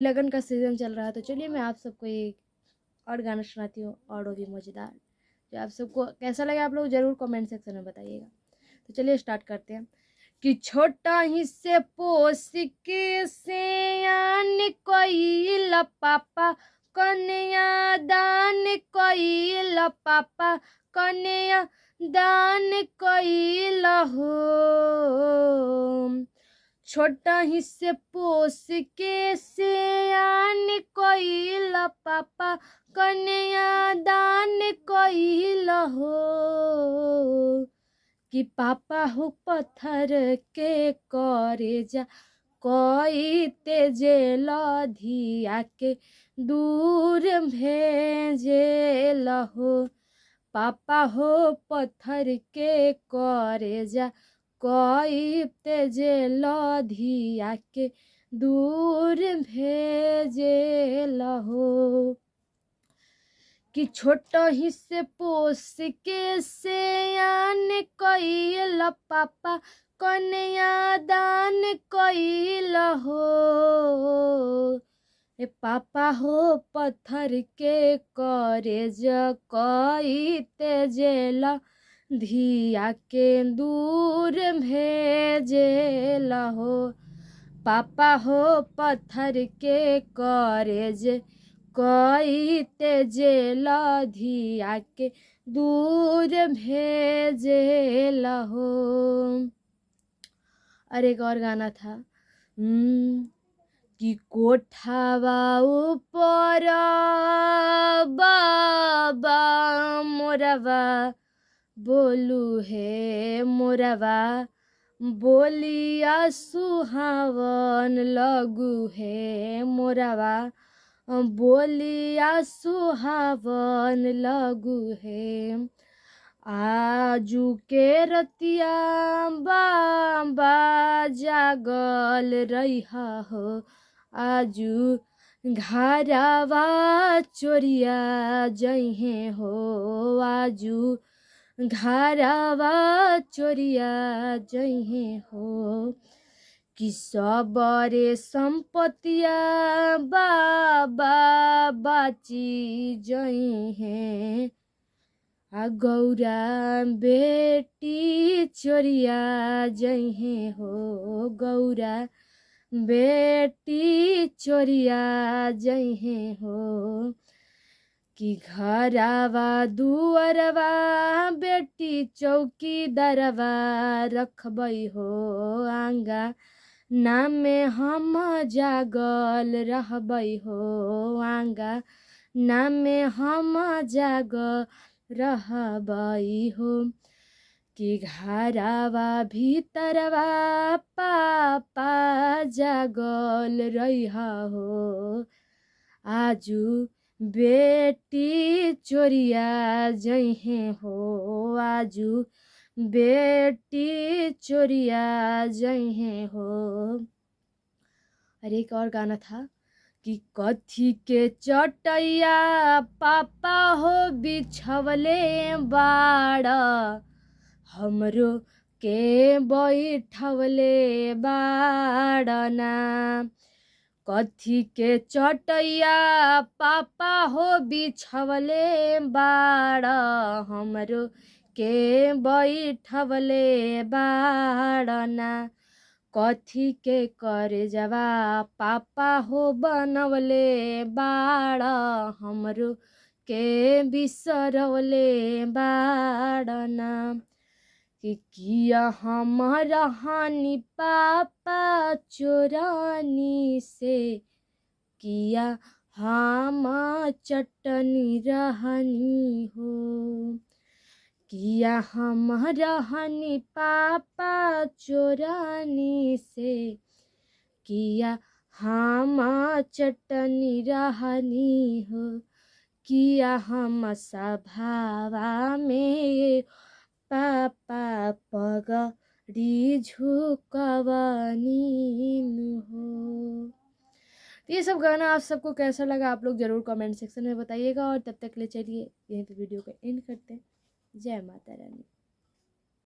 लगन का सीज़न चल रहा है, तो चलिए मैं आप सबको एक और गाना सुनाती हूँ, और वो भी मज़ेदार, जो आप सबको कैसा लगा आप लोग ज़रूर कमेंट सेक्शन में बताइएगा। तो चलिए स्टार्ट करते हैं। कि छोटा ही से पोस के सियान कोइल पापा, कन्या दान कोइल पापा, कन्या दान कोइल हो। छोटा ही से पोस के सियान कोइल पापा, कन्या दान कोइल हो। कि पापा हो पत्थर के करेजा, कोई तेजेल धिया के दूर भेजेल हो। पापा हो पत्थर के करेजा, कोई तेजेल धिया के दूर भेजेल हो। कि छोटा ही से पोस के सियान कोइल पापा, कन्या दान कोइल हो। ए पापा हो पत्थर के करेज, कोई तेजेल धिया के दूर भेजेल हो। पापा हो पत्थर के करेज, कोई तेजेल धिया के दूर भेजेल हो। अरे एक और गाना था। कि कोठावा ऊपर बाबा मोरवा, बोलू है मोरवा, बोलिया सुहावन लगू है मोरवा, बोलिया सुहावन लगू है। आजू के रतिया बाबा जागल रहा हो, आजू घरवा चोरिया जइहे हो, आजू घरवा चोरिया जइहे हो। कि सबरे संपत्तिया बाबा बाची जइहे, आ गौरा बेटी चोरिया जइहे हो, गौरा बेटी चोरिया जइहे हो। कि घरवा दुअरवा बेटी चौकीदारवा रखबै हो, आंगा नामे हम जागल रहबै हो, आंगा नामे हम जागल रहबै हो। कि घरवा भीतरवा पापा जागल रहा हो, आजू बेटी चोरिया जइहे हो, आजू बेटी चोरिया जइहे हो। अरे एक और गाना था। कि कथी के चटैया पापा हो बिछवले बाड़ा, हमरो के बैठवले बाड़ना। कथी के चटैया पापा हो बिछवले बाड़ा, हमरो के बैठवले बाड़ना। कथी के करेजवा पापा हो बनवले बाड़ा, हमरो के बिसरवले बाड़ना। कि किया हमारा हानि पापा चोरानी से, किया हम चटनी रहनी हो। किया हमारा हानि पापा चोरानी से, किया हम चटनी रहनी हो। किया हम सभावा में पापा पगड़ी झुकवनी हो। तो ये सब गाना आप सबको कैसा लगा आप लोग ज़रूर कमेंट सेक्शन में बताइएगा। और तब तक के लिए चलिए यहीं पे वीडियो को एंड करते हैं। जय माता रानी।